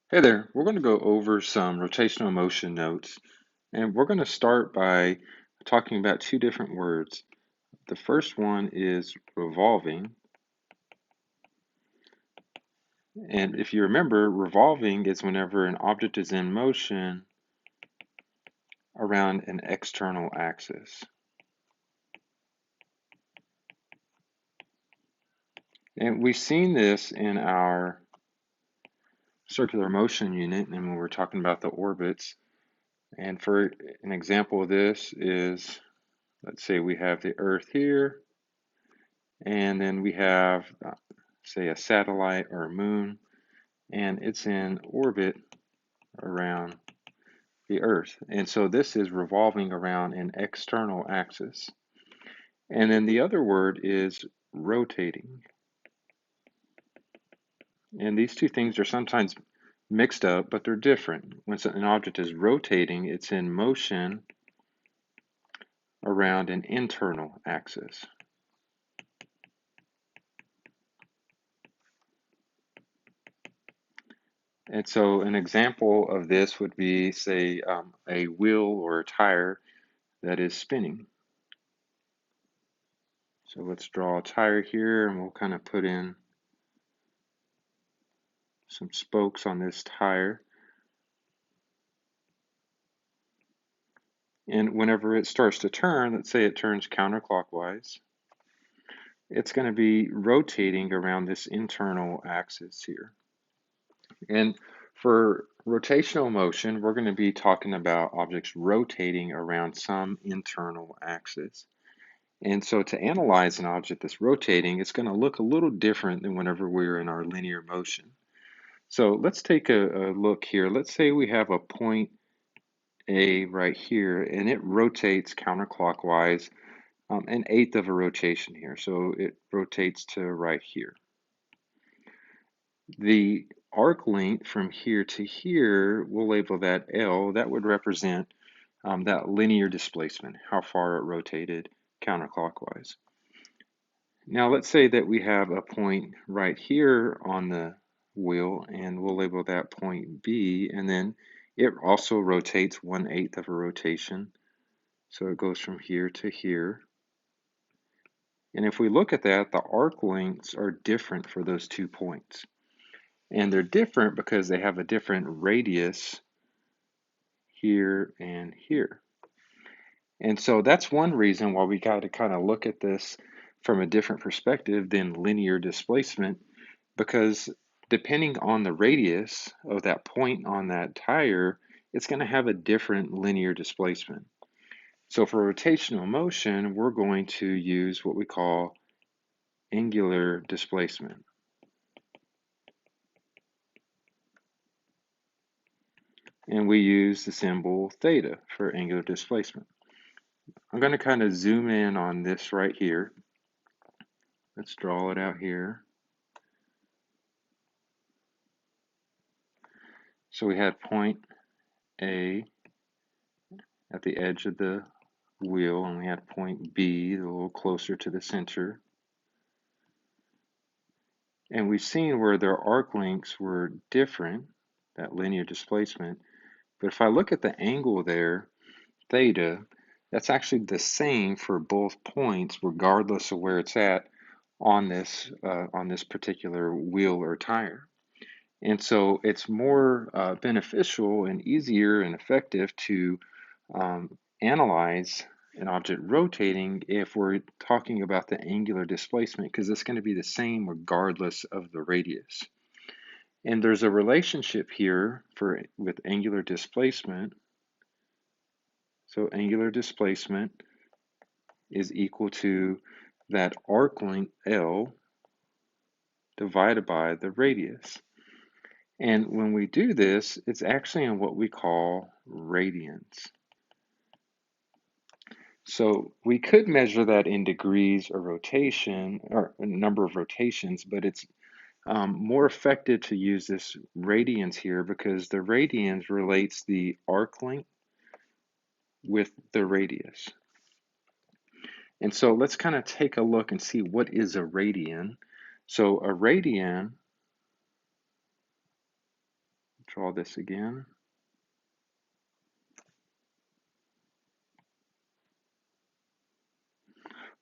Hey there, we're going to go over some rotational motion notes, and we're going to start by talking about two different words. The first one is revolving, and if you remember, revolving is whenever an object is in motion around an external axis. And we've seen this in our circular motion unit, and when we're talking about the orbits. And for an example of this is, let's say we have the Earth here, and then we have, say, a satellite or a moon, and it's in orbit around the Earth. And so this is revolving around an external axis. And then the other word is rotating. And these two things are sometimes mixed up, but they're different. When an object is rotating, it's in motion around an internal axis. And so an example of this would be, say, a wheel or a tire that is spinning. So let's draw a tire here, and we'll kind of put in some spokes on this tire. And whenever it starts to turn, let's say it turns counterclockwise, it's going to be rotating around this internal axis here. And for rotational motion, we're going to be talking about objects rotating around some internal axis. And so to analyze an object that's rotating, it's going to look a little different than whenever we're in our linear motion. So let's take a look here. Let's say we have a point A right here, and it rotates counterclockwise an eighth of a rotation here. So it rotates to right here. The arc length from here to here, we'll label that L. That would represent that linear displacement, how far it rotated counterclockwise. Now let's say that we have a point right here on the wheel, and we'll label that point B, and then it also rotates 1/8 of a rotation. So it goes from here to here. And if we look at that, the arc lengths are different for those 2 points. And they're different because they have a different radius here and here. And so that's one reason why we got to kind of look at this from a different perspective than linear displacement, because depending on the radius of that point on that tire, it's going to have a different linear displacement. So for rotational motion, we're going to use what we call angular displacement. And we use the symbol theta for angular displacement. I'm going to kind of zoom in on this right here. Let's draw it out here. So we had point A at the edge of the wheel, and we had point B a little closer to the center. And we've seen where their arc lengths were different, that linear displacement. But if I look at the angle there, theta, that's actually the same for both points, regardless of where it's at on this particular wheel or tire. And so it's more beneficial and easier and effective to analyze an object rotating if we're talking about the angular displacement, because it's going to be the same regardless of the radius. And there's a relationship here with angular displacement. So angular displacement is equal to that arc length L divided by the radius. And when we do this, it's actually in what we call radians. So we could measure that in degrees of rotation or a number of rotations, but it's more effective to use this radians here because the radians relates the arc length with the radius. And so let's kind of take a look and see what is a radian. So a radian Draw this again.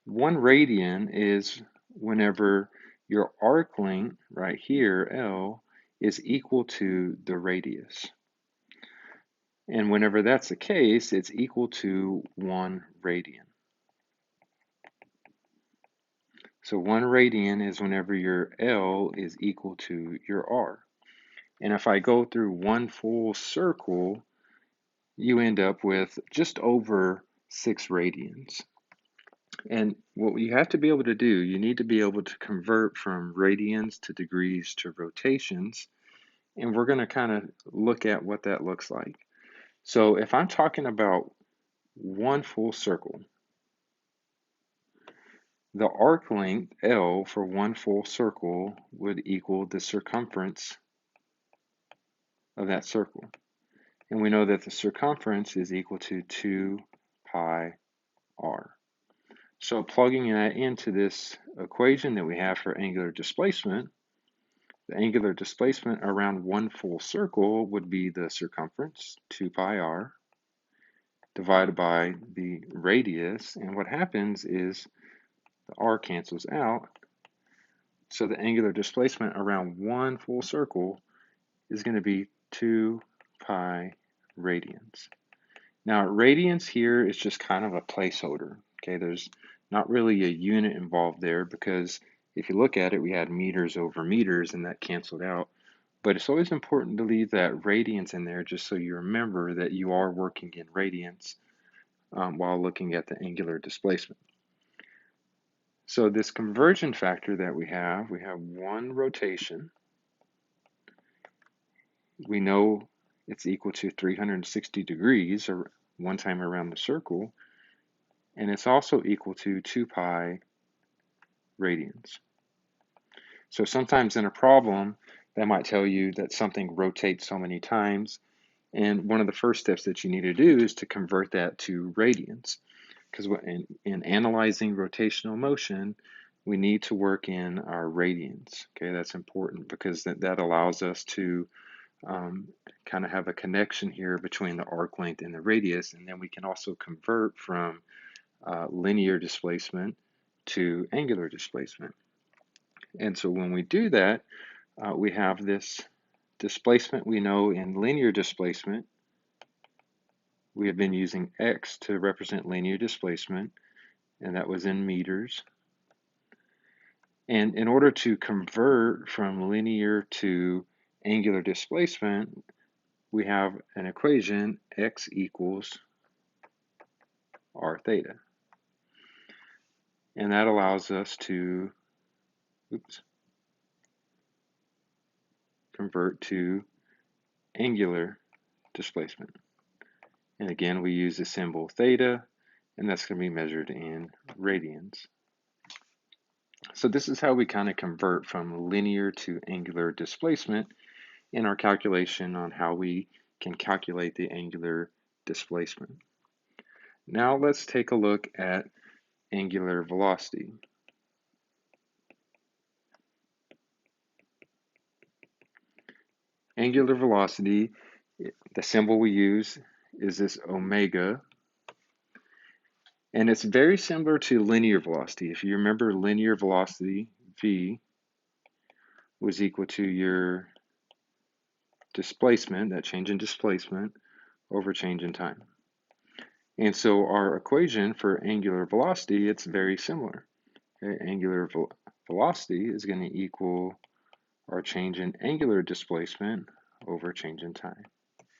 One radian is whenever your arc length right here, L, is equal to the radius. And whenever that's the case, it's equal to 1 radian. So 1 radian is whenever your L is equal to your R. And if I go through one full circle, you end up with just over 6 radians. And what you have to be able to do, you need to be able to convert from radians to degrees to rotations. And we're going to kind of look at what that looks like. So if I'm talking about one full circle, the arc length L for one full circle would equal the circumference of that circle. And we know that the circumference is equal to 2 pi r. So plugging that into this equation that we have for angular displacement, the angular displacement around one full circle would be the circumference, 2 pi r, divided by the radius. And what happens is the r cancels out. So the angular displacement around one full circle is going to be 2 pi radians. Now, radians here is just kind of a placeholder. Okay, there's not really a unit involved there because if you look at it, we had meters over meters and that canceled out. But it's always important to leave that radians in there just so you remember that you are working in radians while looking at the angular displacement. So this conversion factor that we have one rotation. We know it's equal to 360 degrees or one time around the circle. And it's also equal to 2 pi radians. So sometimes in a problem, that might tell you that something rotates so many times. And one of the first steps that you need to do is to convert that to radians. Because in analyzing rotational motion, we need to work in our radians. Okay, that's important because that allows us to kind of have a connection here between the arc length and the radius. And then we can also convert from linear displacement to angular displacement. And so when we do that, we have this displacement we know in linear displacement. We have been using x to represent linear displacement, and that was in meters. And in order to convert from linear to angular displacement, we have an equation, x equals r theta. And that allows us to convert to angular displacement. And again, we use the symbol theta, and that's going to be measured in radians. So this is how we kind of convert from linear to angular displacement in our calculation on how we can calculate the angular displacement. Now let's take a look at angular velocity. Angular velocity, the symbol we use is this omega, and it's very similar to linear velocity. If you remember linear velocity, v, was equal to your displacement, that change in displacement, over change in time. And so our equation for angular velocity, it's very similar. Okay? Angular velocity is going to equal our change in angular displacement over change in time.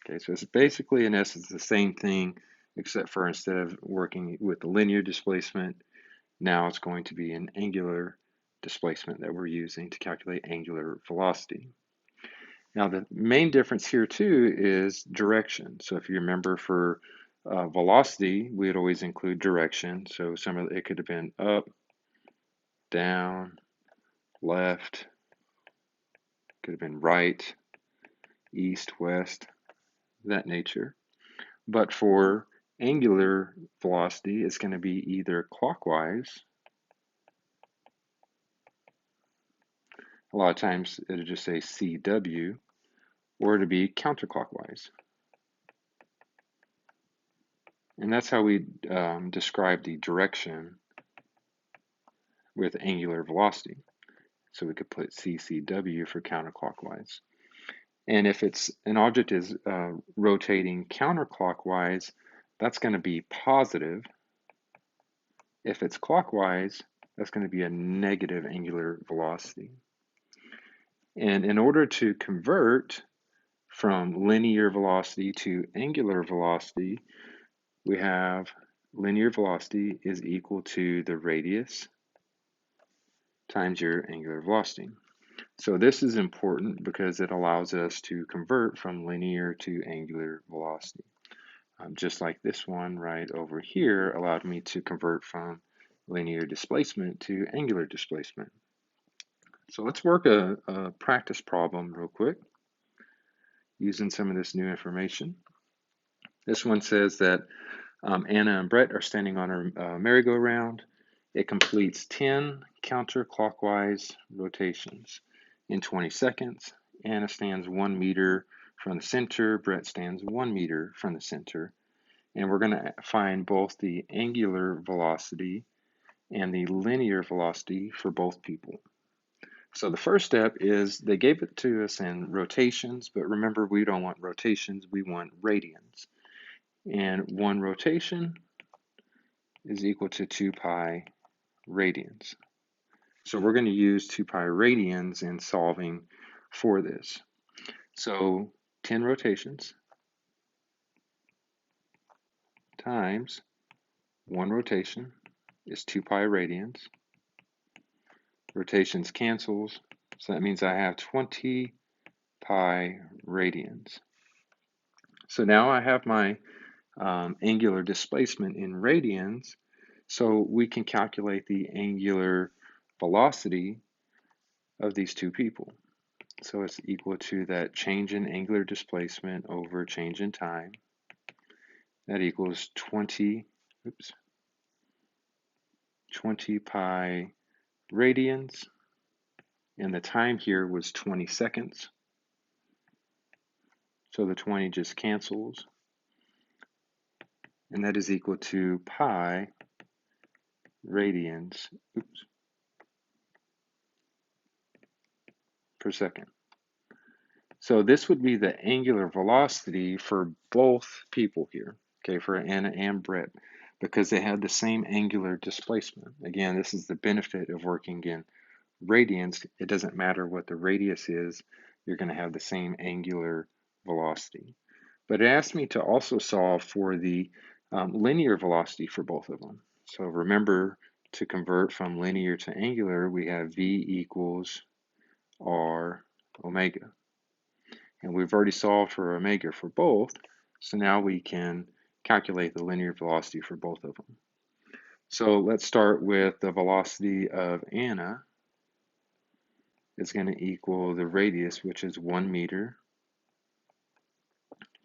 Okay, so it's basically in essence the same thing, except for instead of working with the linear displacement, now it's going to be an angular displacement that we're using to calculate angular velocity. Now the main difference here too is direction. So if you remember for velocity, we would always include direction. So some of it could have been up, down, left, could have been right, east, west, that nature. But for angular velocity, it's going to be either clockwise. A lot of times it'll just say CW, or to be counterclockwise. And that's how we describe the direction with angular velocity. So we could put CCW for counterclockwise. And if it's an object is rotating counterclockwise, that's going to be positive. If it's clockwise, that's going to be a negative angular velocity. And in order to convert from linear velocity to angular velocity, we have linear velocity is equal to the radius times your angular velocity. So this is important because it allows us to convert from linear to angular velocity. Just like this one right over here allowed me to convert from linear displacement to angular displacement. So let's work a practice problem real quick using some of this new information. This one says that Anna and Brett are standing on a merry-go-round. It completes 10 counterclockwise rotations in 20 seconds. Anna stands 1 meter from the center. Brett stands 1 meter from the center. And we're going to find both the angular velocity and the linear velocity for both people. So the first step is they gave it to us in rotations, but remember we don't want rotations, we want radians. And one rotation is equal to 2 pi radians. So we're going to use 2 pi radians in solving for this. So 10 rotations times 1 rotation is 2 pi radians. Rotations cancels, so that means I have 20 pi radians. So now I have my angular displacement in radians, so we can calculate the angular velocity of these two people. So it's equal to that change in angular displacement over change in time. That equals 20 pi radians, and the time here was 20 seconds. So the 20 just cancels, and that is equal to pi radians per second. So this would be the angular velocity for both people here, okay, for Anna and Brett, because they had the same angular displacement. Again, this is the benefit of working in radians. It doesn't matter what the radius is, you're going to have the same angular velocity. But it asked me to also solve for the linear velocity for both of them. So remember, to convert from linear to angular, we have v equals r omega. And we've already solved for omega for both, so now we can calculate the linear velocity for both of them. So let's start with the velocity of Anna is going to equal the radius, which is 1 meter,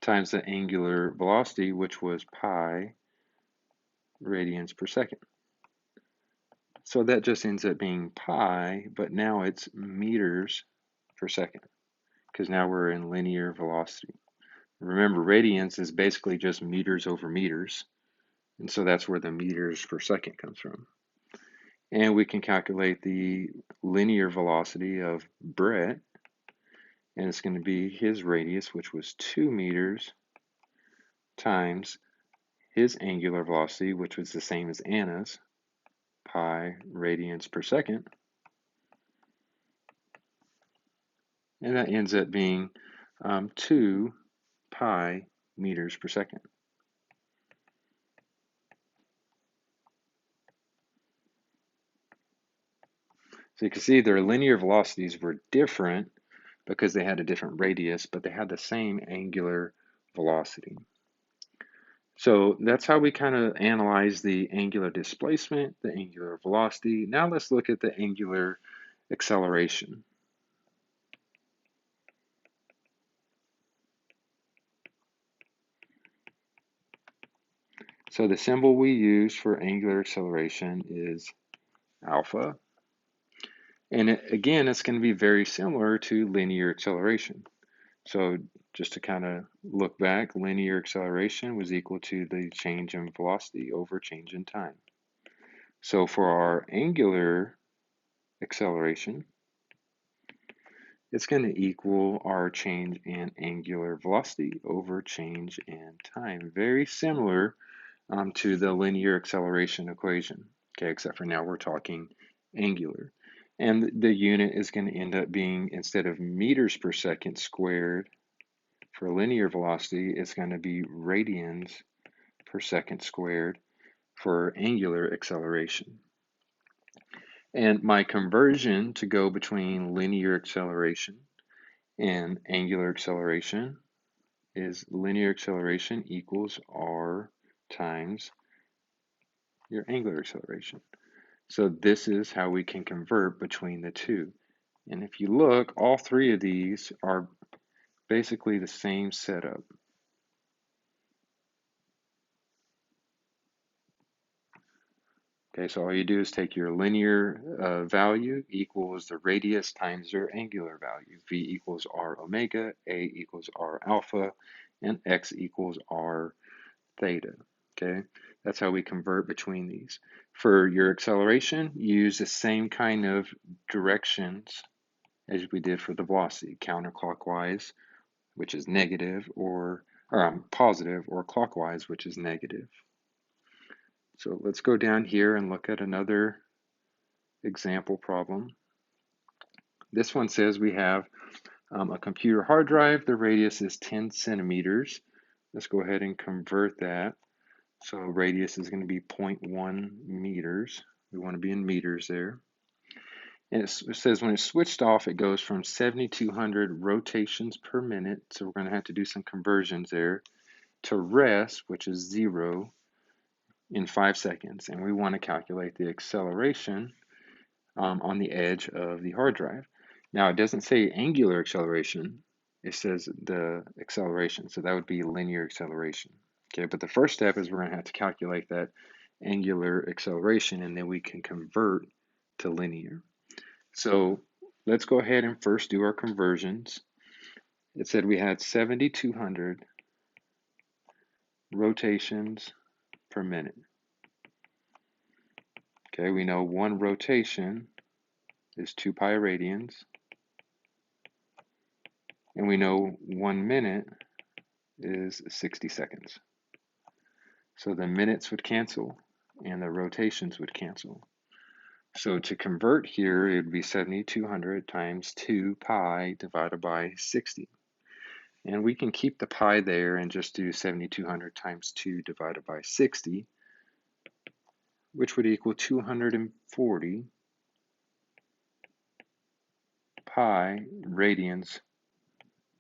times the angular velocity, which was pi radians per second. So that just ends up being pi, but now it's meters per second, because now we're in linear velocity. Remember, radians is basically just meters over meters, and so that's where the meters per second comes from. And we can calculate the linear velocity of Brett, and it's going to be his radius, which was 2 meters, times his angular velocity, which was the same as Anna's, pi radians per second. And that ends up being 2 pi meters per second. So you can see their linear velocities were different because they had a different radius, but they had the same angular velocity. So that's how we kind of analyze the angular displacement, the angular velocity. Now let's look at the angular acceleration. So the symbol we use for angular acceleration is alpha. And again, it's going to be very similar to linear acceleration. So just to kind of look back, linear acceleration was equal to the change in velocity over change in time. So for our angular acceleration, it's going to equal our change in angular velocity over change in time. Very similar to the linear acceleration equation, okay, except for now we're talking angular. And the unit is going to end up being, instead of meters per second squared for linear velocity, it's going to be radians per second squared for angular acceleration. And my conversion to go between linear acceleration and angular acceleration is linear acceleration equals r times your angular acceleration. So this is how we can convert between the two. And if you look, all three of these are basically the same setup. Okay, so all you do is take your linear value equals the radius times your angular value. V equals r omega, a equals r alpha, and x equals r theta. Okay, that's how we convert between these. For your acceleration, use the same kind of directions as we did for the velocity, counterclockwise, which is negative, or positive, or clockwise, which is negative. So let's go down here and look at another example problem. This one says we have a computer hard drive. The radius is 10 centimeters. Let's go ahead and convert that. So radius is going to be 0.1 meters. We want to be in meters there. And it says when it's switched off, it goes from 7,200 rotations per minute. So we're going to have to do some conversions there to rest, which is 0, in 5 seconds. And we want to calculate the acceleration on the edge of the hard drive. Now, it doesn't say angular acceleration. It says the acceleration. So that would be linear acceleration. Okay, but the first step is we're going to have to calculate that angular acceleration, and then we can convert to linear. So let's go ahead and first do our conversions. It said we had 7,200 rotations per minute. Okay, we know one rotation is 2 pi radians, and we know 1 minute is 60 seconds. So the minutes would cancel and the rotations would cancel. So to convert here, it would be 7,200 times 2 pi divided by 60. And we can keep the pi there and just do 7,200 times 2 divided by 60, which would equal 240 pi radians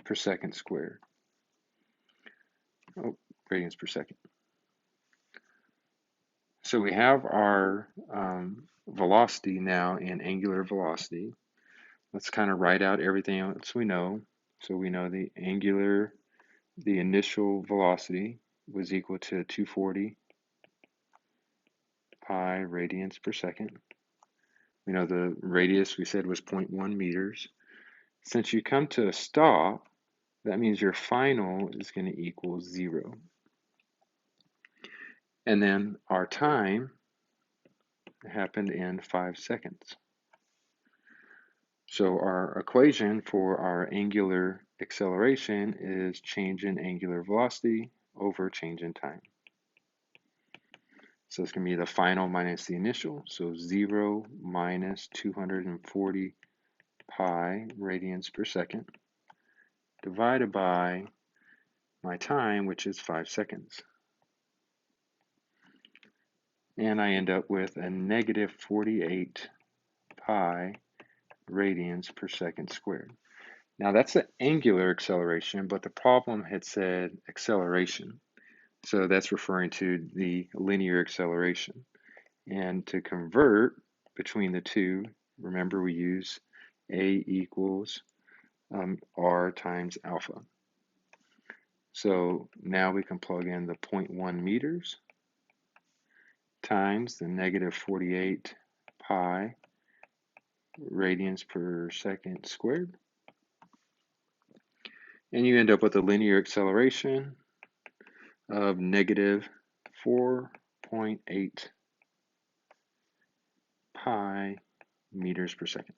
per second squared. Oh, radians per second. So we have our velocity now in angular velocity. Let's kind of write out everything else we know. So we know the initial velocity was equal to 240 pi radians per second. We know the radius we said was 0.1 meters. Since you come to a stop, that means your final is going to equal 0. And then our time happened in 5 seconds. So our equation for our angular acceleration is change in angular velocity over change in time. So it's going to be the final minus the initial. So 0 minus 240 pi radians per second divided by my time, which is 5 seconds. And I end up with a negative 48 pi radians per second squared. Now that's the angular acceleration, but the problem had said acceleration. So that's referring to the linear acceleration. And to convert between the two, remember we use A equals R times alpha. So now we can plug in the 0.1 meters times the negative 48 pi radians per second squared. And you end up with a linear acceleration of negative 4.8 pi meters per second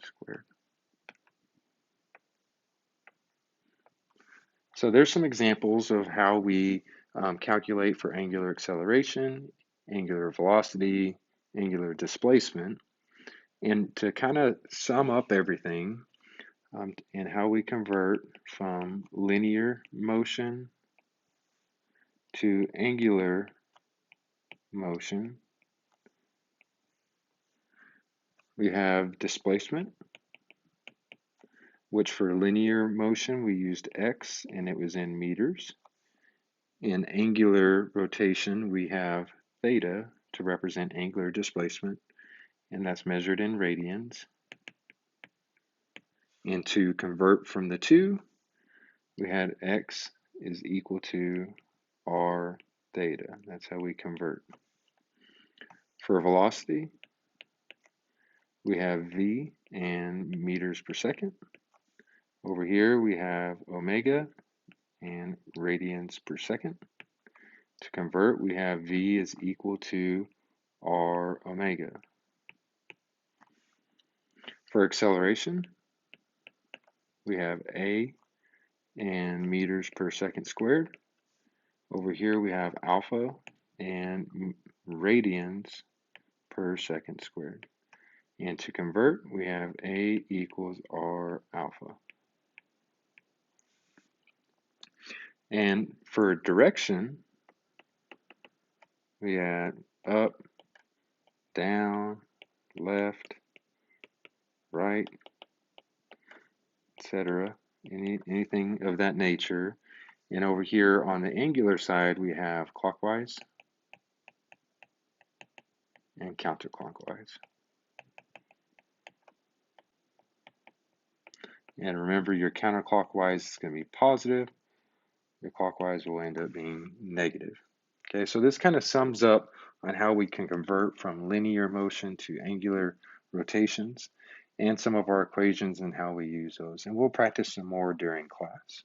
squared. So there's some examples of how we calculate for angular acceleration, angular velocity, angular displacement. And to kind of sum up everything and how we convert from linear motion to angular motion, we have displacement, which for linear motion we used x and it was in meters. In angular rotation, we have theta to represent angular displacement, and that's measured in radians. And to convert from the two, we had x is equal to r theta. That's how we convert. For velocity, we have v and meters per second. Over here, we have omega and radians per second. To convert, we have v is equal to r omega. For acceleration, we have a and meters per second squared. Over here we have alpha and radians per second squared. And to convert, we have a equals r alpha. And for direction, we had up, down, left, right, etc. Anything of that nature. And over here on the angular side, we have clockwise and counterclockwise. And remember, your counterclockwise is going to be positive. Your clockwise will end up being negative. Okay, so this kind of sums up on how we can convert from linear motion to angular rotations and some of our equations and how we use those. And we'll practice some more during class.